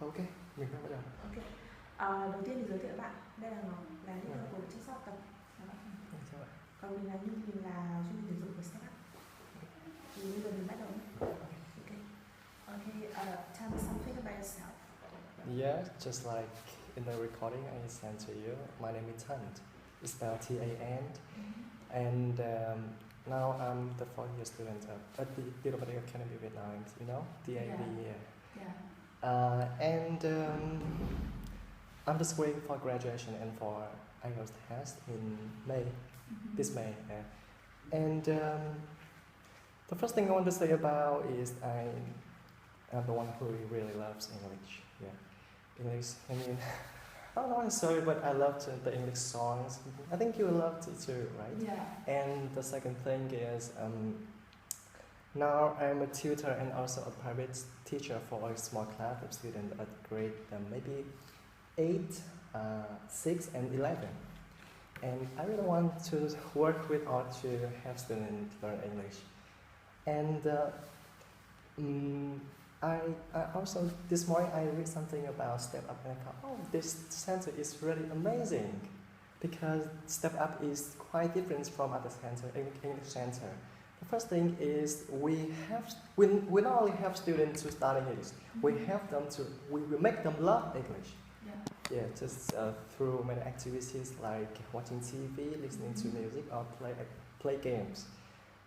Ok, mình bắt đầu. Ok. Đầu tiên thì giới thiệu bạn, đây là Ngọc, là những người của chăm sóc tập. Chào bạn. Còn mình là Nhung, mình là chuyên viên tuyển dụng của startup. Thì bây giờ mình bắt đầu. Okay. Tell me something about yourself. Yeah, just like in the recording I sent to you, my name is Thanh. It's spelled Tan. And now I'm the 4th year student at the Diplomatic Academy Vietnam, you know, DAV. Yeah. And I'm just waiting for graduation and for IELTS test in May, this May. And the first thing I want to say about is I'm the one who really loves English. Yeah, English. I mean, I don't know. I'm sorry, but I love the English songs. I think you loved it too, right? Yeah. And the second thing is now I'm a tutor and also a private teacher for a small class of students at grade maybe 8, 6, and 11. And I really want to work with or to have students learn English. And I also, this morning I read something about Step Up and I thought, oh, this center is really amazing because Step Up is quite different from other center, English center. The first thing is we not only have students to study English, we will make them love English. Yeah, just through many activities like watching TV, listening to music, or play games.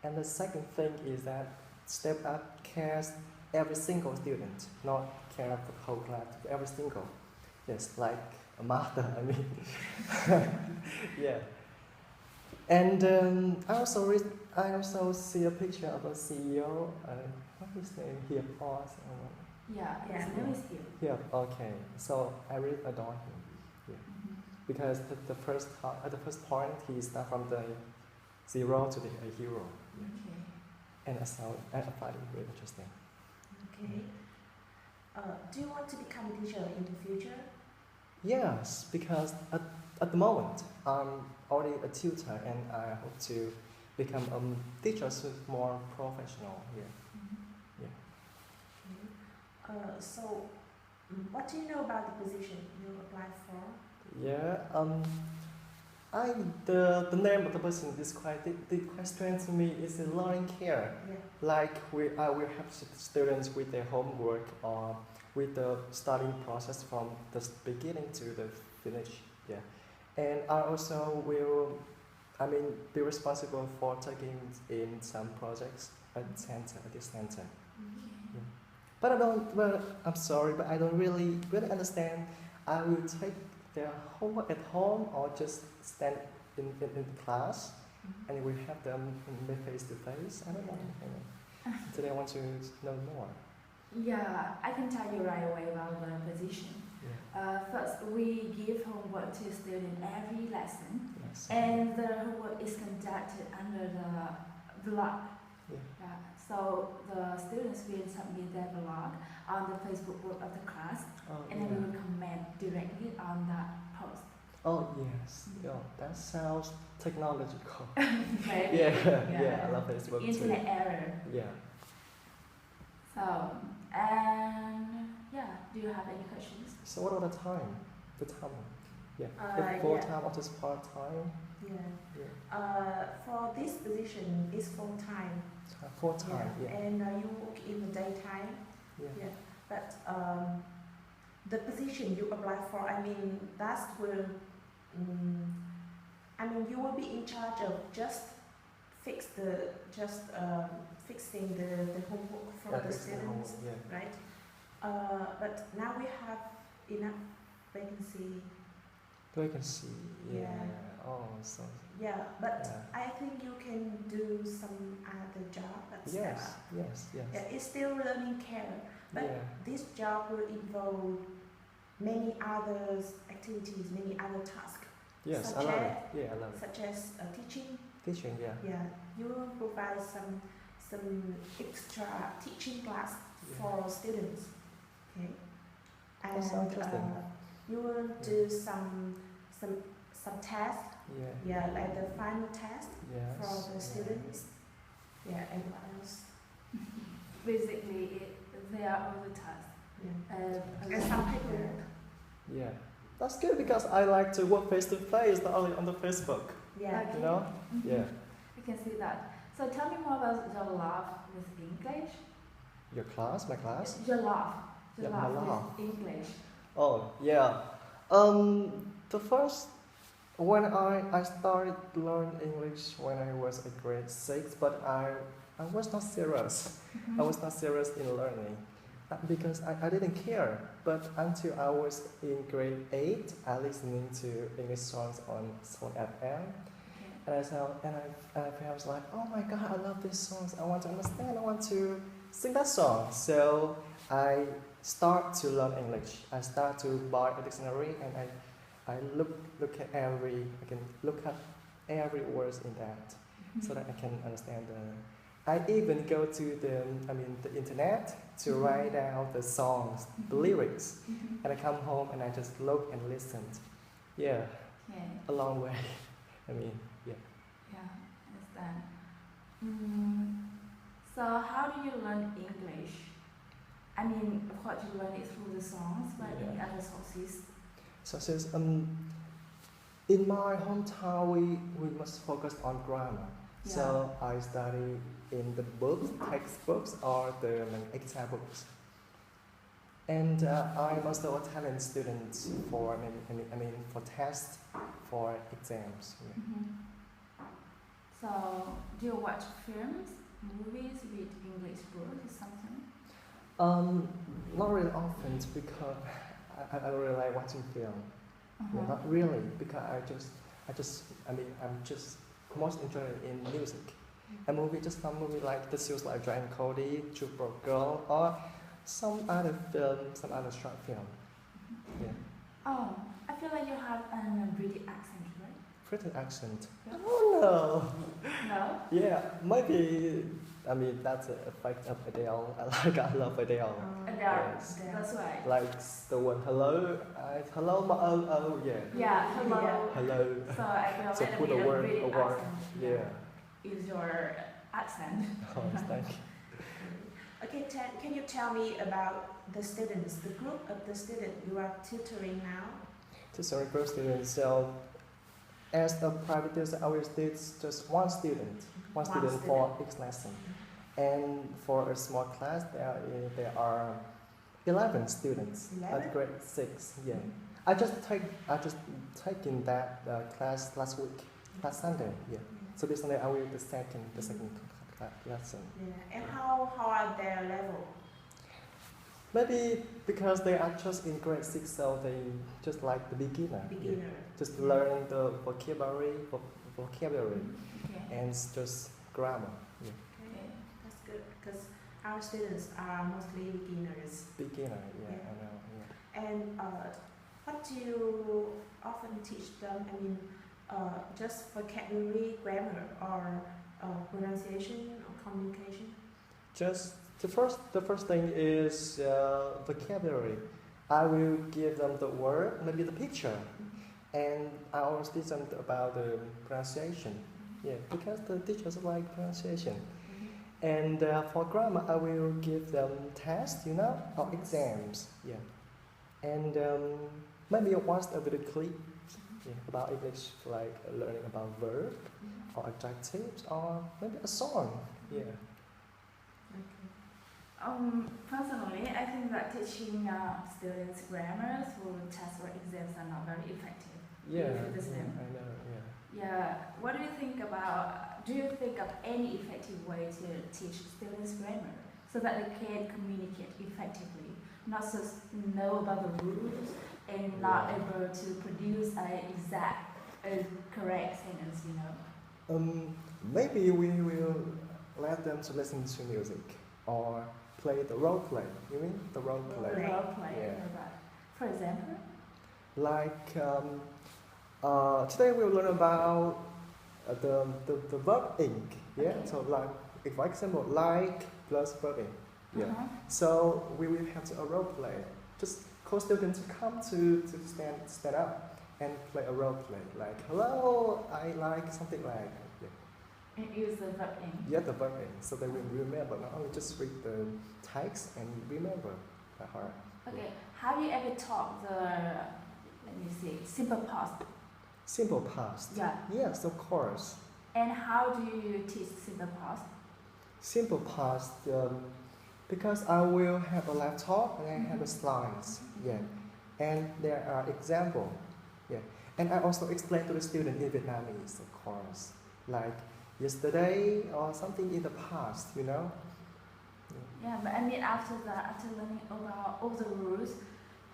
And the second thing is that Step Up cares every single student, not care of the whole class, every single. Yes, like a mother, I mean. Yeah. And I also see a picture of a CEO. What is his name here? Yeah, his name is here. Yeah, okay. So I really adore him. Yeah. Because the first point he started from the zero to the hero. Yeah. Okay. And I find it really interesting. Okay. Do you want to become a teacher in the future? Yes, because at the moment I'm already a tutor and I hope to become a teacher who's more professional here. Yeah. Okay. So, what do you know about the position you applied for? Yeah. The name of the person is quite strange to me. Is learning care. Yeah. Like we will have students with their homework or with the studying process from the beginning to the finish. Yeah. And I also will, be responsible for taking in some projects at this center. Yeah. But I'm sorry, but I don't really understand. I will take their homework at home or just stand in class and we have them face to face. I don't know. Today I want to know more. Yeah, I can tell you right away about the position. Yeah. First, we give homework to students every lesson, yes. And the homework is conducted under the vlog. Yeah. So the students will submit their vlog on the Facebook group of the class, and then we will comment directly on that post. Oh yes, that sounds technological. Right? Yeah, I love Facebook too. Internet error. Yeah. So, and do you have any questions? So what about the time? The time? Yeah. Is full time or just part time? Yeah. For this position, it's full time. Full time. Yeah. And you work in the daytime. Yeah. But the position you apply for, you will be in charge of just fixing the homework from the students, right? But now we have enough vacancy. Yeah. Oh, so. Yeah, but I think you can do some other job. Yes. Yeah, it's still learning care, but this job will involve many other activities, many other tasks. Yes, I love it. I love it. Such as teaching. Teaching, yeah. Yeah, you will provide some extra teaching class for students. Okay. And you will do some tests. Yeah, like the final test for the students. Yeah, and what else? Basically, they are all the tasks. And some paperwork. Yeah, that's good because I like to work face to face, not only on the Facebook. Yeah. Okay. You know? Yeah. I can see that. So tell me more about your love with English. Your class, my class. Your love. Your Yeah, my love love. with English. Oh yeah. The first when I started to learn English when I was in grade 6, but I was not serious. I was not serious in learning because I didn't care. But until I was in grade 8, I listening to English songs on Soul FM, and I was like, oh my God, I love these songs. I want to understand. I want to sing that song. So I start to learn English. I start to buy a dictionary and I look at I can look at every word in that so that I can understand I even go to the internet to write down the songs, the lyrics, and I come home and I just look and listen. Yeah, a long way. Yeah. Yeah, understand. So how do you learn English? I mean, of course you learn it through the songs, but any other sources? Such as in my hometown we must focus on grammar. Yeah. So I study in the books, textbooks or the exam books. And I'm also a talent student for for tests, for exams. Yeah. So do you watch films, movies, read English books or something? Not really often because I don't really like watching film. Yeah, not really because I'm just most interested in music. A movie, just some movie like the series like Giant Cody, Super Girl, or some other film, some other short film. Yeah. Oh, I feel like you have a British accent, right? British accent. Yeah. Oh no. No? Yeah, maybe. That's an effect of Adele. I love Adele. Yes. That's right. Like the one hello, hello my yeah. Yeah, hello. Yeah. Hello. So I feel So like put a a word, British a word. accent Yeah. is your accent. Oh, thank you. Okay, can you tell me about the students, the group of the students you are tutoring now? Tutoring group students. So, as a private tutor, I will teach just one student for each lesson. And for a small class, there are 11 students 11? at grade 6. Yeah, I just taken that class last week, last Sunday. Yeah, so this Sunday I will the second lesson. Yeah, and how are their level? Maybe because they are just in grade 6, so they just like the beginner. Beginner. Yeah. Just learn the vocabulary, Okay. and just grammar. Yeah. Okay, that's good because our students are mostly beginners. Beginner, yeah, Yeah. I know. Yeah. And what do you often teach them? Just vocabulary, grammar, or pronunciation or communication? Just the first thing is vocabulary. I will give them the word, maybe the picture, and I always teach them about the pronunciation. Yeah, because the teachers like pronunciation. And for grammar, I will give them tests, or exams. Yeah, and maybe watch a video clip about English, like learning about verb or adjectives, or maybe a song. Yeah. Personally, I think that teaching students grammar through tests or exams are not very effective. Yeah, The same. I know. Yeah. Yeah. What do you think about? Do you think of any effective way to teach students grammar so that they can communicate effectively, not just know about the rules and not able to produce an exact, correct sentence? Maybe we will let them to listen to music or play the role play. You mean the role play? Role play. Yeah. For example. Like today we'll learn about the verb ink. Yeah. Okay. So like, for example, like plus verb ink. Yeah. So we will have a role play. Just call students to come to stand up and play a role play. Like, hello, I like something like. Yeah. And use the verb in. Yeah, the verb ink. So they will remember. Not only just read the text and remember. by heart. Okay, have you ever taught the, let me see, simple past? Simple past. Yeah. Yes, of course. And how do you teach simple past? Simple past, because I will have a laptop and I have a slides. Yeah. And there are examples. Yeah. And I also explain to the student in Vietnamese, of course, like yesterday or something in the past, you know. Yeah, but I mean after that, after learning about all the rules,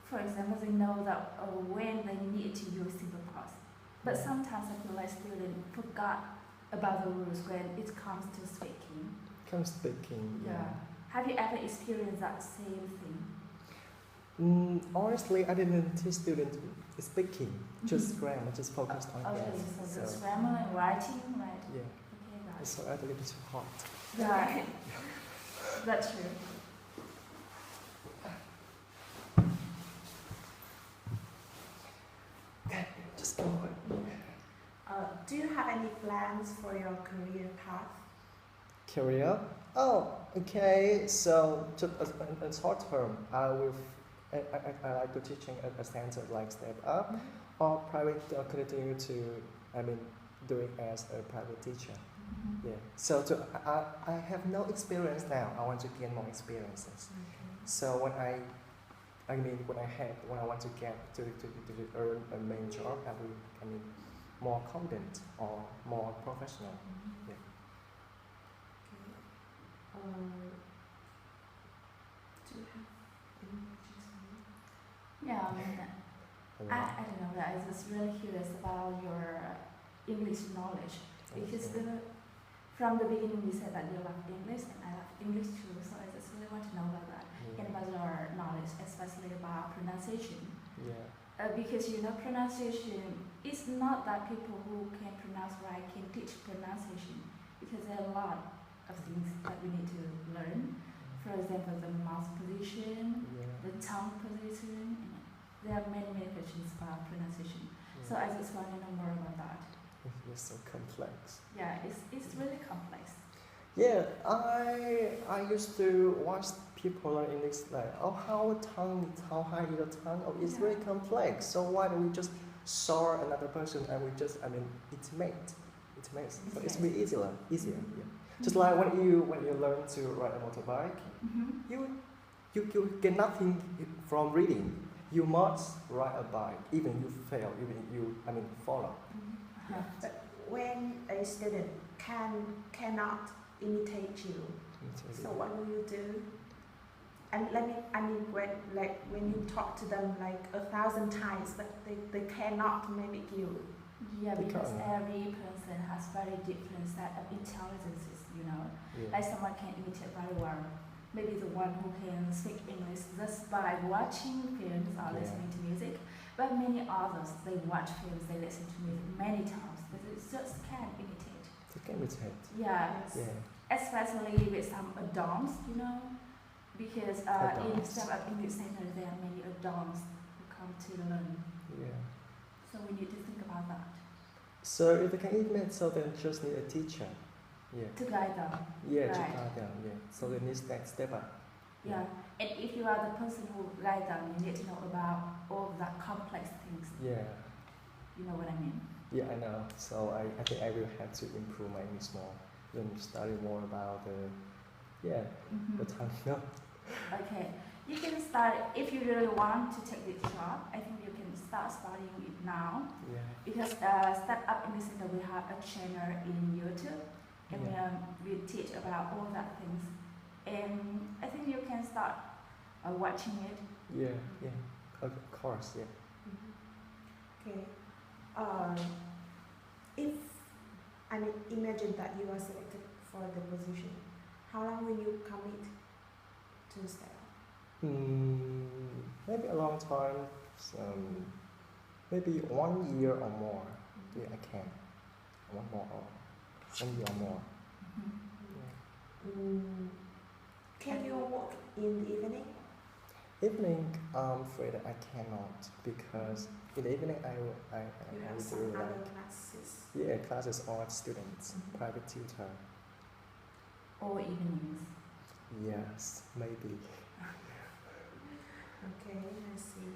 for example, they know that when they need to use simple past. But sometimes I feel like students forgot about the rules when it comes to speaking. Yeah. Have you ever experienced that same thing? Honestly, I didn't teach students speaking, just grammar, just focused on Okay, that. so just grammar and writing, right? Yeah. Okay, right. It's a little bit hard. Yeah, that's true. Okay, just go ahead. Do you have any plans for your career path? Career? Oh, okay. So just a short term, I like to teaching at a center like Step Up, or private continue to, doing as a private teacher. Yeah. So I have no experience now. I want to gain more experiences. So when I want to get to earn a main job, I will more confident or more professional. Yeah. Do you have any questions? Yeah, I don't know, I was just really curious about your English knowledge, because from the beginning you said that you love English and I love English too, so I just really want to know about that and about your knowledge, especially about pronunciation. Yeah. Because pronunciation, it's not that people who can pronounce right can teach pronunciation, because there are a lot of things that we need to learn. For example, the mouth position, the tongue position, and there are many questions about pronunciation. So I just want to know more about that. It's so complex. Yeah, it's really complex. Yeah, I used to watch people learn English like, how high is the tongue? Oh, it's very complex. So why don't we just saw another person and we just, intimate. So it's really easier. Yeah. Just like when you learn to ride a motorbike, you get nothing from reading. You must ride a bike, even you fail, even you follow. But when a student cannot imitate you, so what will you do? And when you talk to them like 1,000 times, but they cannot mimic you. Yeah, because every person has very different set of intelligences, Yeah. Like someone can imitate very well. Maybe the one who can speak English just by watching films or listening to music. But many others, they watch films, they listen to music many times, but they just can't imitate. They can imitate. Yeah. Yeah. Especially with some adults, because in Step Up English Center there are many adults who come to learn. Yeah. So we need to think about that. So if they can imitate, so they just need a teacher. Yeah. To guide them. Yeah, right. to guide them. Yeah. So they need that step up. Yeah. And if you are the person who guide them, you need to know about all of that complex things. Yeah. You know what I mean? Yeah, I know. So I think I will have to improve my English more. Then study more about the tongue. No. Okay. You can start, if you really want to take this job, I think you can start studying it now. Yeah. Because Step Up English Center, we have a channel in YouTube, and we teach about all that things. And I think you can start watching it. Yeah. Of course, yeah. Okay. Imagine that you are selected for the position. How long will you commit to Step Up? Maybe a long time. Maybe 1 year or more. Yeah, I can. 1 year or more. Can you work in the evening? Evening, I'm afraid that I cannot, because in the evening I have will some do other classes. Yeah, classes or students, private tutor. Or evenings. Yes, maybe. Okay, I see.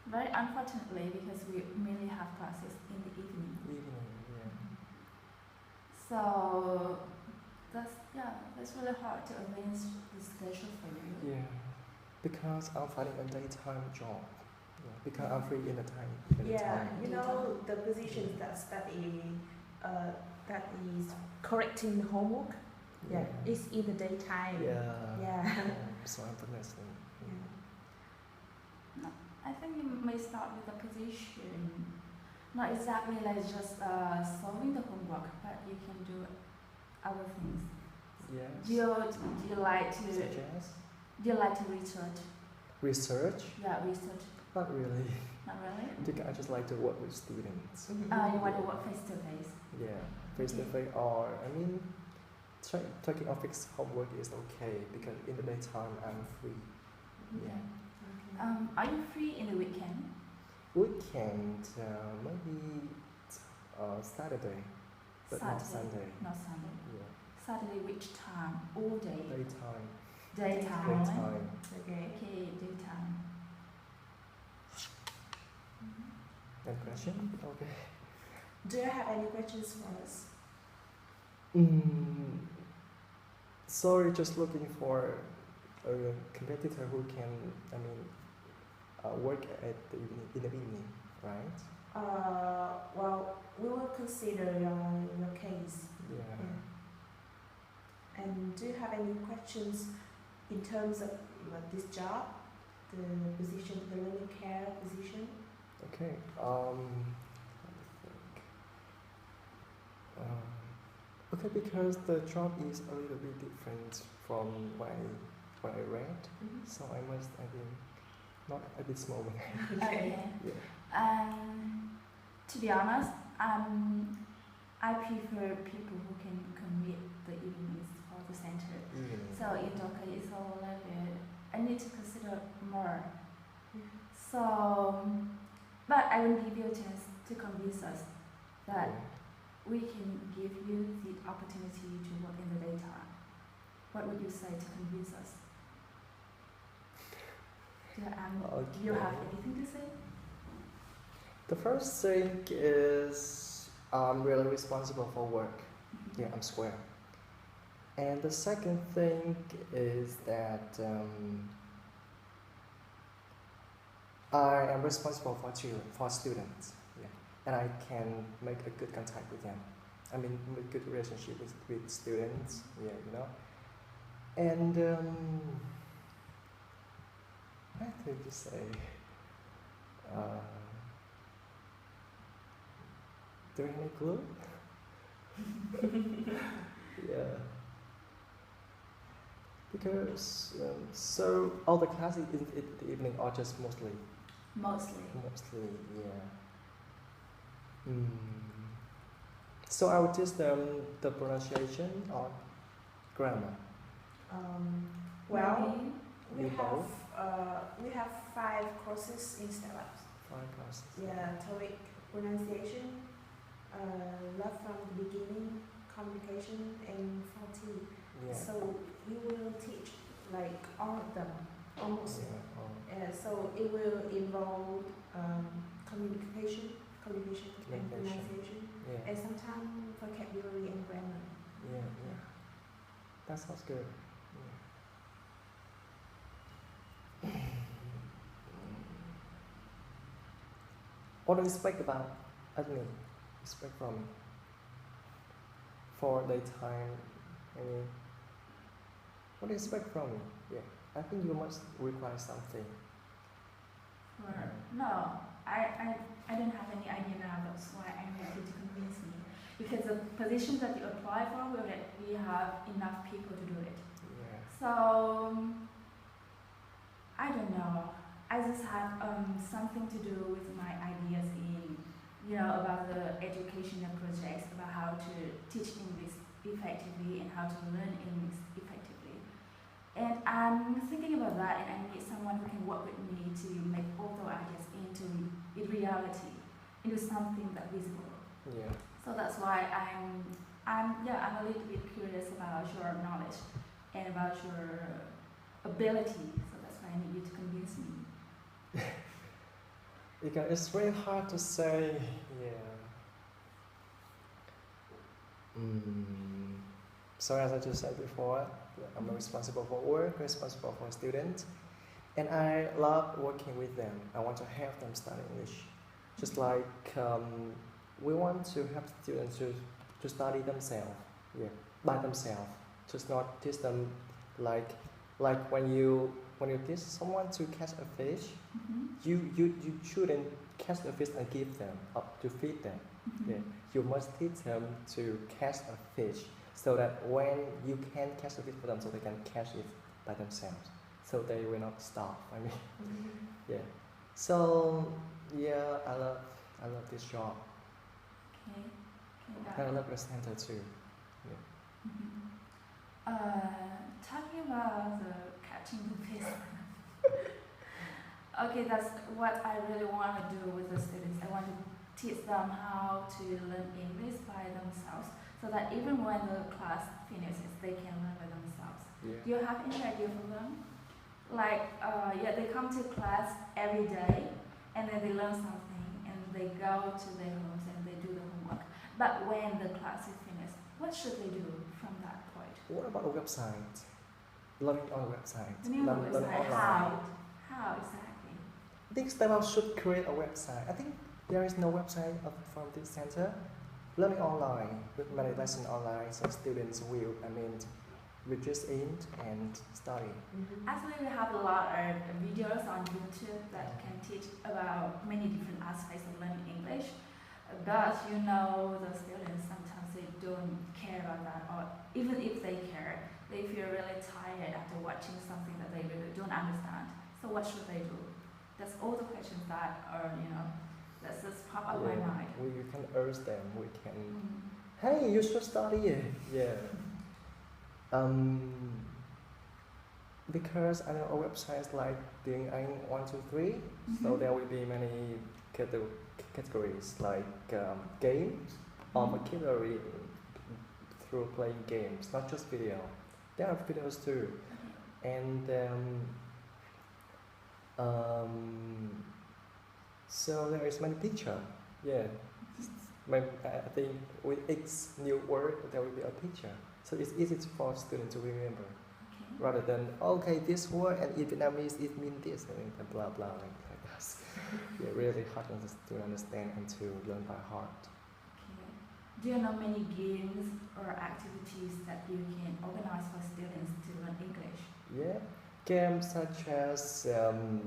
Very unfortunately, because we mainly have classes in the evening. Evening, yeah. So that's really hard to arrange the schedule for you. Yeah. Because I'm finding a daytime job. Yeah. Because I'm free in the time. In the Yeah, time. you know the positions that study, that is correcting the homework. Yeah, it's in the daytime. Yeah. Yeah. So I'm listening. No, I think you may start with a position, not exactly like just solving the homework, but you can do other things. Yes. Do you like to Such as? do you like to research? Research? Yeah, research. Not really. Not really. Because I just like to work with students. You want to work face to face. Yeah, face to face, or I mean, taking office homework is okay because in the daytime I'm free. Yeah. Are you free in the weekend? Weekend, maybe Saturday, but not Sunday. Not Sunday. Yeah. Saturday which time? All day. Daytime. Daytime. Daytime. Okay. Okay, daytime. Any question? Okay. Do you have any questions for us? Sorry, just looking for a competitor who can, I mean, work at the evening, in the evening, right? Well, we will consider your case. Yeah. And do you have any questions in terms of this job, the position, the learning care position? Okay. Let me think. Okay, because the job is a little bit different from what I read, so I must, I think, not at this moment. Okay. Yeah. To be honest, I prefer people who can commit the evenings for the center. So in Docker, it's a little bit, I need to consider more. So, but I will give you a chance to convince us that we can give you the opportunity to work in the daytime. What would you say to convince us? Do you have anything to say? The first thing is I'm really responsible for work. Yeah, I'm square. And the second thing is that I am responsible for students. Yeah, and I can make a good contact with them. I mean, make good relationship with students. Yeah, you know. And I think to say. Do you have any clue? Yeah. Because so all the classes in the evening are just mostly. Mostly, yeah. So I would just the pronunciation or grammar. Well, we have 5 courses in startups. 5 classes. Yeah, TOEIC, pronunciation, love from the beginning, communication, and 40. Yeah. So you will teach like all of them, almost. Yeah, So it will involve communication, and pronunciation, Yeah. and sometimes vocabulary and grammar. Yeah. That sounds good. Yeah. What do you expect about admin? Expect from for daytime? I mean, what do you expect from me? Yeah, I think you must require something. No, I don't have any idea now. That's why I need you to convince me. Because the position that you apply for, we have enough people to do it. Yeah. So I don't know. I just have something to do with my ideas about the educational projects, about how to teach English effectively and how to learn English effectively. And I'm thinking about that, and I need someone who can work with me to make all those ideas into reality, into something that's visible. Yeah. So that's why I'm a little bit curious about your knowledge and about your ability. So that's why I need you to convince me. Because it's really hard to say. Yeah. So as I just said before, I'm responsible for work, responsible for students, and I love working with them. I want to help them study English. Just like we want to help students to study themselves, yeah, by themselves. Just not teach them like when you teach someone to catch a fish, you shouldn't catch a fish and give them up to feed them. Yeah, you must teach them to catch a fish so that when you can catch a fish for them, so they can catch it by themselves, so they will not starve. I mean, yeah. So yeah, I love this job. Okay. And I love the center too. Yeah. Talking about the catching the fish. Okay, that's what I really want to do with the students. I want to teach them how to learn English by themselves, so that even when the class finishes, they can learn by themselves. Yeah. Do you have any idea for them? Like, they come to class every day, and then they learn something, and they go to their homes and they do the homework. But when the class is finished, what should they do from that point? What about a website? Learning on a website. Learning online. How exactly? I think Step Up should create a website. I think there is no website from this center. Learning online, with many lessons online, so students will, just in and study. Actually, we have a lot of videos on YouTube that can teach about many different aspects of learning English. But the students sometimes they don't care about that, or even if they care, they feel really tired after watching something that they really don't understand. So what should they do? That's all the questions that are, that's just pop up my mind. We can urge them. We can, hey, you should study it. Yeah. Because I know our websites like doing 1, 2, 3, so there will be many categories like games or vocabulary through playing games, not just video. There are videos too, and so there is many picture. Yeah, I think with each new word there will be a picture, so it's easy for students to remember. Rather than this word and in Vietnamese it means this and blah blah like that. Yeah, really hard to understand and to learn by heart. Okay. Do you know many games or activities that you can organize for students to learn English? Yeah, games such as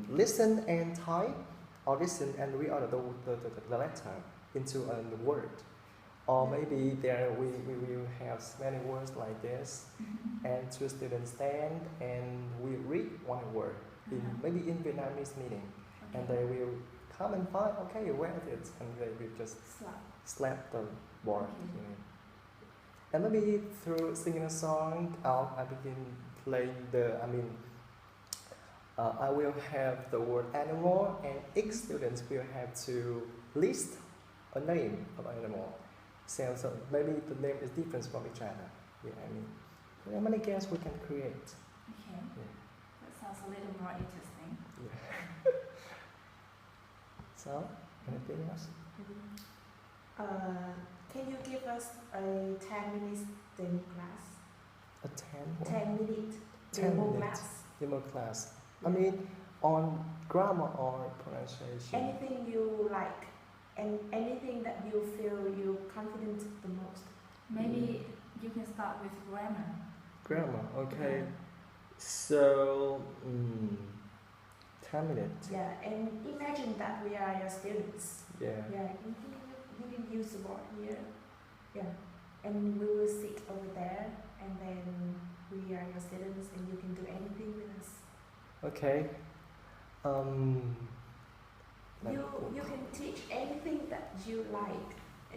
listen and type, or listen and read out the letter into a word. Or maybe we will have many words like this, and two students stand and we read one word, maybe in Vietnamese meaning, and they will come and find, where is it? And they will just slap the board. And maybe through singing a song, I begin playing I will have the word animal, and each student will have to list a name of animal. So maybe the name is different from each other. Yeah, there are many games we can create. Okay. Yeah. That sounds a little more interesting. Yeah. So, anything else? Can you give us a 10 minutes demo class? A 10-minute 10 demo minutes class. demo class. On grammar or pronunciation. Anything you like, and anything that you feel you confident the most. Maybe you can start with grammar. Grammar, okay. So, 10 minutes. Yeah, and imagine that we are your students. Yeah. Yeah, you can use the board here. Yeah, and we will sit over there, and then we are your students, and you can do anything with us. Okay. You can teach anything that you like,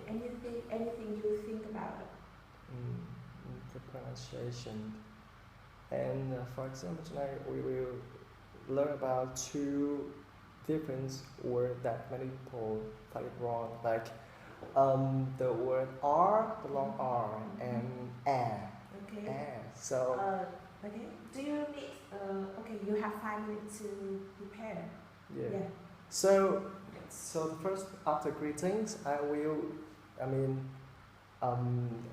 anything you think about it. The pronunciation. And for example, tonight we will learn about 2 different words that many people type it wrong, like the word R, the long R, and air. Okay. So. Okay. Do you need? Okay, you have 5 minutes to prepare. Yeah. So the first after greetings, I will,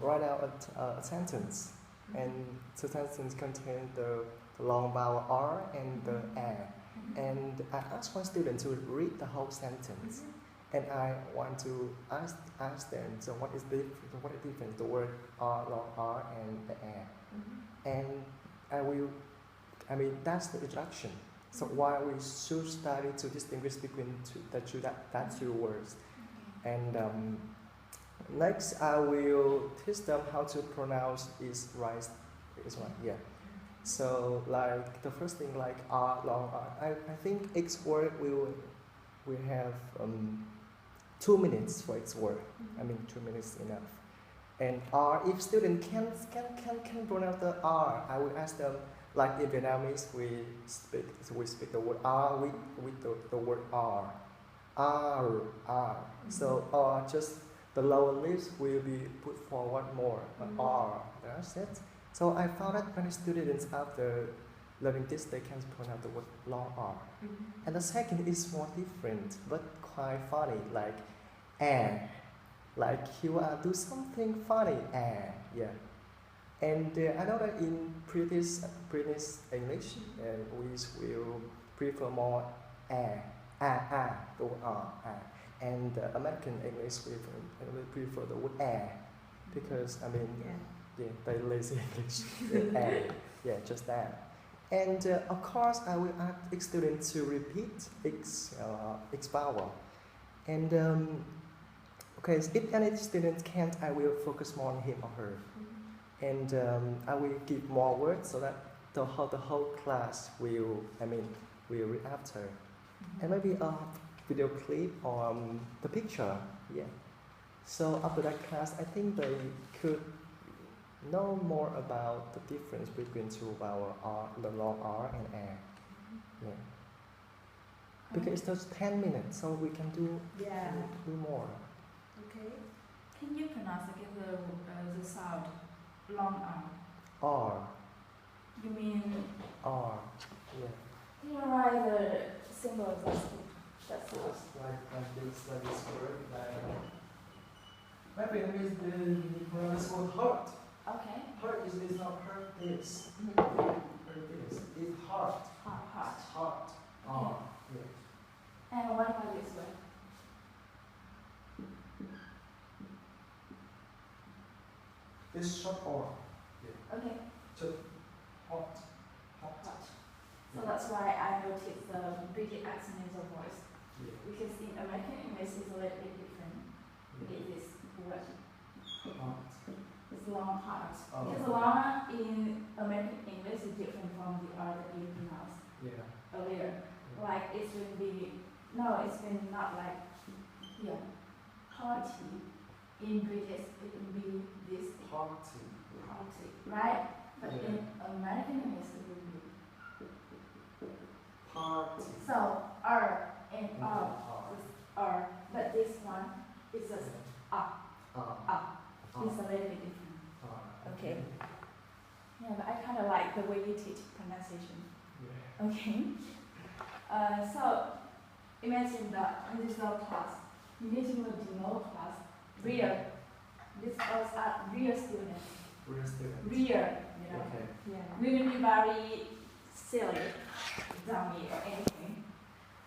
write out a sentence, and the sentence contains the long vowel R and the A, and I ask one student to read the whole sentence, and I want to ask them, so what is the difference, the word R, long R, and the A, and that's the introduction. So why we should study to distinguish between that two words. And next I will teach them how to pronounce is right. Yeah. So like the first thing, like R, long R. I think each word will have 2 minutes for each word. 2 minutes enough. And R, if student can pronounce the R, I will ask them. Like in Vietnamese, we speak the word R with the word R. R. So just the lower lips will be put forward more. R. That's it. So I found that many students after learning this, they can pronounce the word long R. And the second is more different, but quite funny, like like you do something funny, yeah. And I know that in British English, we will prefer more the word and American English we prefer the word because they lazy English. Yeah, just that. And of course, I will ask each student to repeat each vowel. And okay, if any student can't, I will focus more on him or her. And I will give more words so that the whole class will read after. And maybe a video clip or the picture, yeah. So after that class, I think they could know more about the difference between two vowel R, the long R and A. Yeah. Because it's just 10 minutes, so we can do more. Okay. Can you pronounce again the sound? Long R. R. You mean R. Yeah. Can you write the symbol that's Like this word. Maybe it means the pronounce word heart. Okay. Heart is not hurt this. Hurt this. It's heart. Heart. Heart. Okay. Yeah. And what about this word? It's short R. Yeah. Okay. So hot. So that's why I noticed the British accent in the voice. Yeah. Because in American English it's a little bit different. We get this word. Hot. It's long heart. Oh. Because long in American English is different from the R that you pronounced earlier. Like it's been not like hearty. In British it will be this Hearty. Right? But in American English it will be Party. so R and R is R, but this one is just It's a little bit different. Okay. Yeah, but I kind of like the way you teach pronunciation. Yeah. Okay. So imagine that in this class, you need to demo class real. These are real students. Real students. Real, you know. Okay. Yeah. We will be very silly, dummy or anything.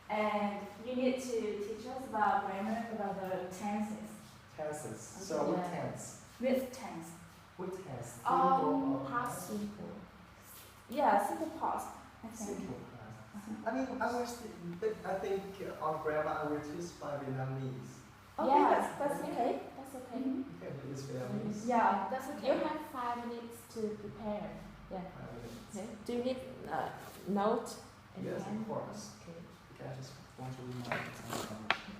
And you need to teach us about grammar, about the tenses. Tenses. Okay. So what tense? With tense. What tense? Past simple. Yeah, simple past. I think. Simple past. I think on grammar I will choose by Vietnamese. Okay, Yeah. that's okay. That's okay. Mhm. Okay, use Vietnamese. Yeah, that's okay. You have 5 minutes to prepare. Yeah. 5 minutes. Okay. Do you need note? and Yes, pen? of course. Okay. Okay, I just want to remind you.